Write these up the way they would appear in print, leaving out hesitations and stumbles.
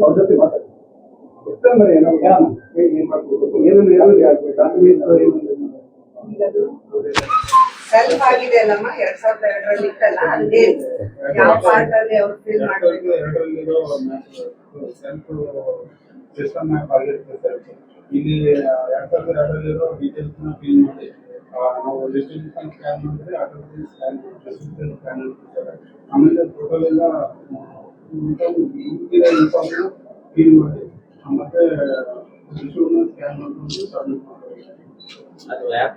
ಪದ್ಧತಿ ಮಾತಾಡಿ ಸೆಲ್ಫ್ ಆಗಿದೆ ಅಲ್ಲಮ್ಮ 2002 ಇತ್ತಲ್ಲ ಅದೇ ಯಾವ ಪಾರ್ಟ್ ಅಲ್ಲಿ ಅವರು ಫಿಲ್ ಮಾಡಬೇಕು ಸೆಲ್ಫ್ ಸಿಸ್ಟಮ್ ಮ್ಯಾಪ್ ಆಗಿರುತ್ತೆ ಸರ್. ಇಲ್ಲಿ 2002 ಡೀಟೇಲ್ಸ್ ನ ಫಿಲ್ ಮಾಡಿ ನಾವು ಡಿಸ್ಟ್ರಿಬ್ಯೂಷನ್ ಸ್ಕ್ಯಾನ್ ಮಾಡಿದ್ರೆ ಆಟೋಮೆಟಿಕ್ ಸ್ಕ್ಯಾನ್ ಡಿಸ್ಟ್ರಿಬ್ಯೂಷನ್ ಸ್ಕ್ಯಾನ್ ಇರುತ್ತೆ. ಆಮೇಲೆ ಟೋಟಲ್ ಎಲ್ಲ ಇನ್ಫಾರ್ಮ್ ಫಿಲ್ ಮಾಡಿ ಮತ್ತೆ ಡಿಸ್ಟ್ರಿಬ್ಯೂಷನ್ ಸ್ಕ್ಯಾನ್ ಮಾಡ್ಕೊಂಡು ಸಬ್ಮಿಟ್ ಮಾಡಬೇಕು. ಅದು ಆ್ಯಪ್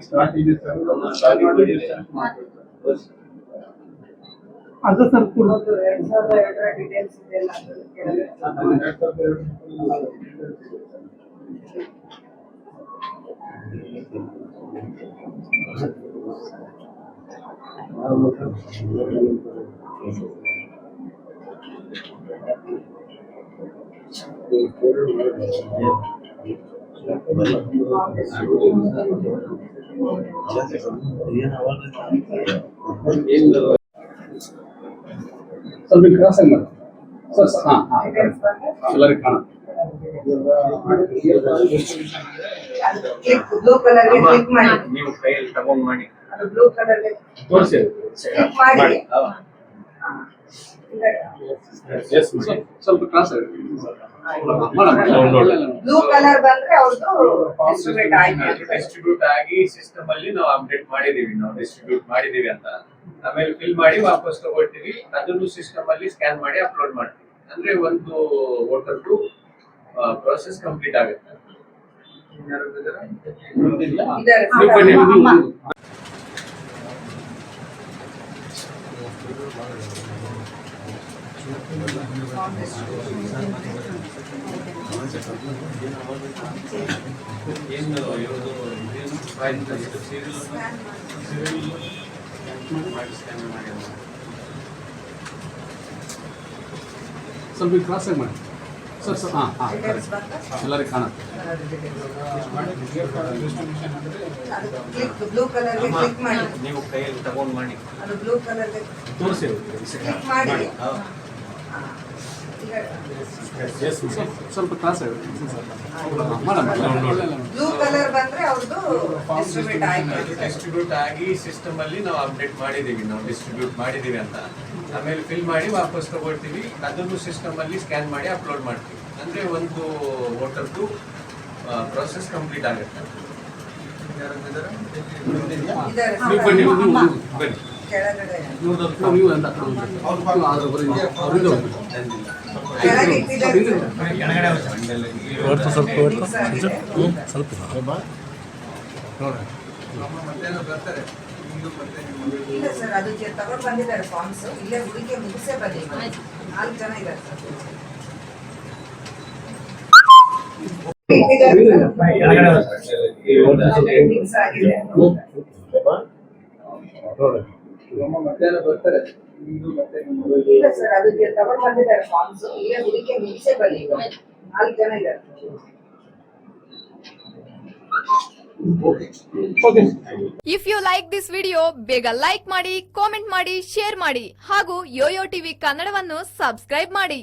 ಸ್ಟಾರ್ಟ್ ಇದೆ ಸರ್. ಸ್ಟಾರ್ಟ್ ಮಾಡಬೇಕು ಅದು ಸರ್ 2002 ಡೀಟೇಲ್ಸ್ ಇದೆಲ್ಲ ಸ್ವಲ್ಪ ಕ್ರಾಸ್ ಆಗಿ ಮಾಡಿ ಸರ್. ಎಲ್ಲರಿಗೂ ಕಾಣುತ್ತೆ. ಬ್ಲೂ ಕಲರ್ ಗೆ ಕ್ಲಿಕ್ ಮಾಡಿ ನೀವು ಕೈಯಲ್ಲಿ ತಗೊಂಡ್ ಮಾಡಿ ಅದು ಬ್ಲೂ ಕಲರ್ ಗೆ ತೋರಿಸಿ ಕ್ಲಿಕ್ ಮಾಡಿ ಸ್ವಲ್ಪ ಕ್ರಾಸ್ ಆಗಿ ಬ್ಲೂ ಕಲರ್ ಬಂದ್ರೆ ಅವ್ರದ್ದು ಡಿಸ್ಟ್ರಿಬ್ಯೂಟ್ ಆಯ್ತು. ಡಿಸ್ಟ್ರಿಬ್ಯೂಟ್ ಆಗಿ ಸಿಸ್ಟಮ್ ಅಲ್ಲಿ ನಾವು ಅಪ್ಡೇಟ್ ಮಾಡಿದೀವಿ, ನಾವು ಡಿಸ್ಟ್ರಿಬ್ಯೂಟ್ ಮಾಡಿದೀವಿ ಅಂತ. ಆಮೇಲೆ ಫಿಲ್ ಮಾಡಿ ವಾಪಸ್ ತಗೊಳ್ತೀವಿ, ಅದನ್ನು ಸಿಸ್ಟಮ್ ಅಲ್ಲಿ ಸ್ಕ್ಯಾನ್ ಮಾಡಿ ಅಪ್ಲೋಡ್ ಮಾಡ್ತೀವಿ. ಅಂದ್ರೆ ಒಂದು ವೋಟರ್ದು ಪ್ರೋಸೆಸ್ ಕಂಪ್ಲೀಟ್ ಆಗುತ್ತೆ. ಸ್ವಲ್ಪ ಕ್ರಾಸ್ ಆಗಿ ಮಾಡಿ ಸರ್. ಎಲ್ಲರಿಗೂ ಕಾಣುತ್ತೆ. ಬ್ಲೂ ಕಲರ್ ಗೆ ಕ್ಲಿಕ್ ಮಾಡಿ ನೀವು ಕೈಯಲ್ಲಿ ತಗೊಂಡ್ ಮಾಡಿ ಅದು ಬ್ಲೂ ಕಲರ್ ಗೆ ತೋರಿಸಿ ಕ್ಲಿಕ್ ಮಾಡಿ ಸ್ವಲ್ಪ ಕ್ರಾಸ್ ಆಗಿ ಬ್ಲೂ ಕಲರ್ ಬಂದ್ರೆ ಅವ್ರದ್ದು ಡಿಸ್ಟ್ರಿಬ್ಯೂಟ್ ಆಯ್ತು. ಡಿಸ್ಟ್ರಿಬ್ಯೂಟ್ ಆಗಿ ಸಿಸ್ಟಮ್ ಅಲ್ಲಿ ನಾವು ಅಪ್ಡೇಟ್ ಮಾಡಿದೀವಿ, ನಾವು ಡಿಸ್ಟ್ರಿಬ್ಯೂಟ್ ಮಾಡಿದೀವಿ ಅಂತ. ಆಮೇಲೆ ಫಿಲ್ ಮಾಡಿ ವಾಪಸ್ ತಗೊಳ್ತೀವಿ, ಅದನ್ನು ಸಿಸ್ಟಮ್ ಅಲ್ಲಿ ಸ್ಕ್ಯಾನ್ ಮಾಡಿ ಅಪ್ಲೋಡ್ ಮಾಡ್ತೀವಿ. ಅಂದ್ರೆ ಒಂದು ವೋಟರ್ದು ಪ್ರೋಸೆಸ್ ಕಂಪ್ಲೀಟ್ ಆಗುತ್ತೆ. ಕೆಳಗಡೆ ಇಲ್ಲ ಸರ್, ಅದು ತಗೊಂಡು ಬಂದಿದ್ದಾರೆ ಫಾರ್ಮ್ಸ್. ಇಲ್ಲೇ ಹುಡುಗಿ ಮುಗಿಸೇ ಬನ್ನಿ, 4 ಜನ ಇದ್ದಾರೆ ಸರ್. ಇಲ್ಲ ಸರ್, ಅದು ತಗೊಂಡು ಬಂದಿದ್ದಾರೆ ಫಾರ್ಮ್ಸ್. ಇಲ್ಲೇ ಹುಡುಗಿ ಮುಗಿಸೇ ಬನ್ನಿ, 4 ಜನ ಇದ್ದಾರೆ. If you like this video ಬೇಗ ಲೈಕ್ ಮಾಡಿ, ಕಾಮೆಂಟ್ ಮಾಡಿ, ಶೇರ್ ಮಾಡಿ ಹಾಗೂ ಯೋಯೋ ಟಿವಿ ಕನ್ನಡವನ್ನು ಸಬ್ಸ್ಕ್ರೈಬ್ ಮಾಡಿ.